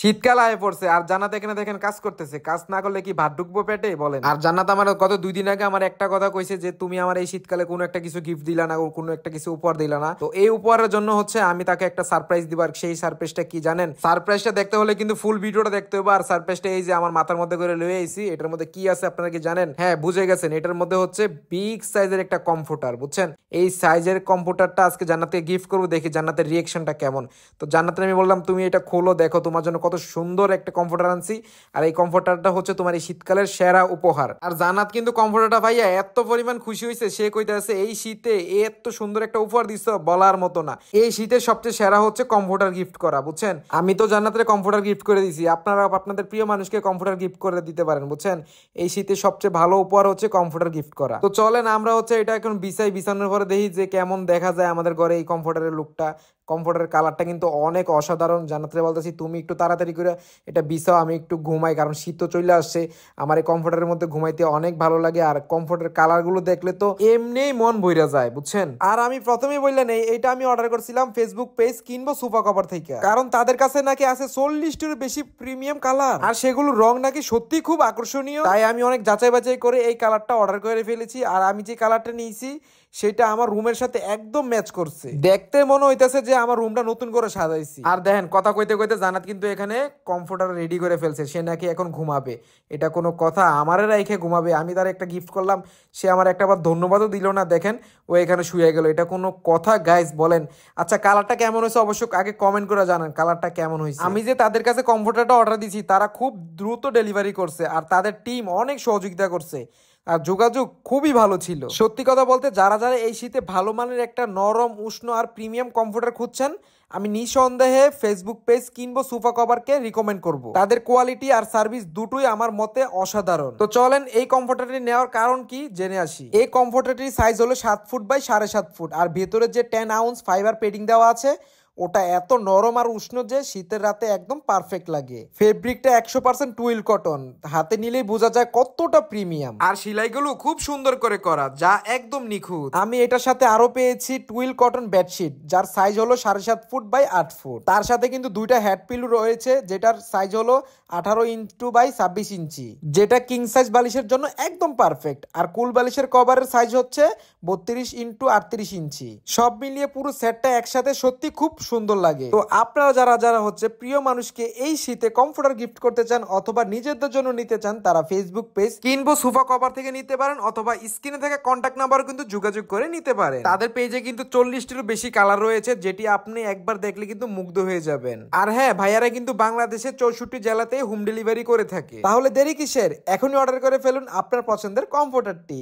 শীতকাল আয় পড়ছে আর জান্নাত এখানে দেখেন কাজ করতেছে। কাজ না করলে কি ভাত ঢুকবো পেটে বলেন? আর জান্নাত আমার গত 2 দিন আগে আমার একটা কথা কইছে যে তুমি আমার এই শীতকালে কোনো একটা কিছু গিফট দিলা না, কোনো একটা কিছু উপহার দিলা না। তো এই উপহারের জন্য হচ্ছে আমি তাকে একটা সারপ্রাইজ দিব। আর সেই সারপ্রাইজটা কি জানেন? সারপ্রাইজটা দেখতে হলে কিন্তু ফুল ভিডিওটা দেখতে হবে। আর সারপ্রাইজটা এই যে আমার মাথার মধ্যে করে লয়ে আইছি। এটার মধ্যে কি আছে আপনারা কি জানেন? হ্যাঁ, বুঝে গেছেন। এটার মধ্যে হচ্ছে বিগ সাইজের একটা কম্পিউটার, বুঝছেন? এই সাইজের কম্পিউটারটা আজকে জান্নাতকে গিফট করবো, দেখি জান্নাতের রিয়েকশনটা কেমন। তো জান্নাতের আমি বললাম তুমি এটা খোলো, দেখো তোমার জন্য কত সুন্দর একটা কম্পিউটার আনছি। আর এই কম্পিউটারটা হচ্ছে তোমার এই শীতকালের সেরা উপহার। আর জান্নাত কিন্তু কম্পিউটারটা ভাইয়া এত পরিমাণ খুশি হয়েছে, সে কইতাছে এই শীতে এত সুন্দর একটা উপহার দিচ্ছ বলার মতো না। এই শীতে সবচেয়ে সেরা হচ্ছে কম্পিউটার গিফট করা, বুঝছেন? আমি তো জান্নাতের কম্পিউটার গিফট করে দিছি, আপনারা আপনাদের প্রিয় মানুষকে কম্পিউটার গিফট করে দিতে পারেন, বুঝছেন? এই শীতে সবচেয়ে ভালো উপহার হচ্ছে কম্পিউটার গিফট করা। তো চলেন আমরা হচ্ছে এটা এখন বিছানোর পরে দেখি যে কেমন দেখা যায় আমাদের ঘরে এই কম্পিউটারের লুকটা। কম্পিউটারের কালারটা কিন্তু অনেক অসাধারণ। জান্নাতে বলতেছি তুমি একটু তাড়াতাড়ি করে এটা বিছাও, আমি একটু ঘুমাই, কারণ শীত তো চলে আসছে। আমার এই কম্পিউটারের মধ্যে ঘুমাইতে অনেক ভালো লাগে। আর কম্পিউটারের কালারগুলো দেখলে তো এমনিই মন ভইরা যায়, বুঝছেন? আর আমি প্রথমেই বললেন এইটা আমি অর্ডার করছিলাম ফেসবুক পেজ কিনবো সোফা কভার থেকে, কারণ তাদের কাছে নাকি আছে 40টির বেশি প্রিমিয়াম কালার, আর সেগুলো রং নাকি সত্যি খুব আকর্ষণীয়। তাই আমি অনেক যাচাই বাছাই করে এই কালারটা অর্ডার করে ফেলেছি। আর আমি যে কালারটা নিয়েছি সেটা আমার রুমের সাথে একদম ম্যাচ করছে। দেখতে মনে হইতেছে যে আমার রুমটা নতুন করে সাজাইছি। আর দেখেন কথা কইতে কইতে জান্নাত কিন্তু এখানে কমফোর্টার রেডি করে ফেলছে। সে নাকি এখন ঘুমাবে। এটা কোনো কথা? আমারে রাইখে ঘুমাবে? আমি তার একটা গিফট করলাম, সে আমার একটাবার ধন্যবাদও দিল না। দেখেন ও এখানে শুয়ে গেল। এটা কোনো কথা গাইস বলেন? আচ্ছা কালারটা কেমন হয়েছে অবশ্য আগে কমেন্ট করে জানান কালারটা কেমন হয়েছে। আমি যে তাদের কাছে কমফোর্টারটা অর্ডার দিছি তারা খুব দ্রুত ডেলিভারি করছে, আর তাদের টিম অনেক সহযোগিতা করছে, আর যোগাযোগ খুবই ভালো ছিল। সত্যি কথা বলতে যারা যারা এই শীতে ভালো মানের একটা নরম উষ্ণ আর প্রিমিয়াম কমফোর্টার খুঁজছেন, আমি নিঃসন্দেহে ফেসবুক পেজ কিনবো সোফা কভারকে রিকমেন্ড করব। তাদের কোয়ালিটি আর সার্ভিস দুটোই আমার মতে অসাধারণ। তো চলেন এই কমফোর্টারটি নেওয়ার কারণ কি জেনে আসি। এই কমফোর্টারটির সাইজ হলো 7 ফুট বাই 7.5 ফুট, আর ভেতরে যে 10 আউন্স ফাইবার পেডিং দেওয়া আছে ওটা এত নরম আর উষ্ণ যে শীতের রাতে একদম পারফেক্ট লাগে। ফেব্রিকটা 100% টুইল কটন, হাতে নিলেই বোঝা যায় কতটা প্রিমিয়াম। আর সেলাইগুলো খুব সুন্দর করে করা, যা একদম নিখুঁত। আমি এটার সাথে আরো পেয়েছি টুইল কটন বেডশিট, যার সাইজ হলো 7.5 ফুট বাই 8 ফুট। তার সাথে কিন্তু দুইটা হেড পিলো রয়েছে, যেটার সাইজ হলো 18 ইঞ্চি বাই 26 ইঞ্চি, যেটা কিং সাইজ বালিশের জন্য একদম পারফেক্ট। আর কুল বালিশের কভারের সাইজ হচ্ছে 32 ইঞ্চি 38 ইঞ্চি। সব মিলিয়ে পুরো সেটটা একসাথে সত্যি খুব সুন্দর লাগে। তো আপনারা যারা যারা হচ্ছে প্রিয় মানুষকে এই শীতে কমফোর্টার গিফট করতে চান অথবা নিজেদের জন্য নিতে চান, তারা ফেসবুক পেজ কিনবো সোফা কভার থেকে নিতে পারেন, অথবা স্ক্রিনে থেকে কন্ট্যাক্ট নাম্বার কিন্তু যোগাযোগ করে নিতে পারেন। তাদের পেজে কিন্তু 40টিরও বেশি কালার রয়েছে, যেটি আপনি একবার দেখলে কিন্তু মুগ্ধ হয়ে যাবেন। আর হ্যাঁ, ভাইয়ারা কিন্তু বাংলাদেশের 64 জেলাতে হোম ডেলিভারি করে থাকে। তাহলে দেরি কিসের? এখনই অর্ডার করে ফেলুন আপনার পছন্দের কমফোর্টারটি।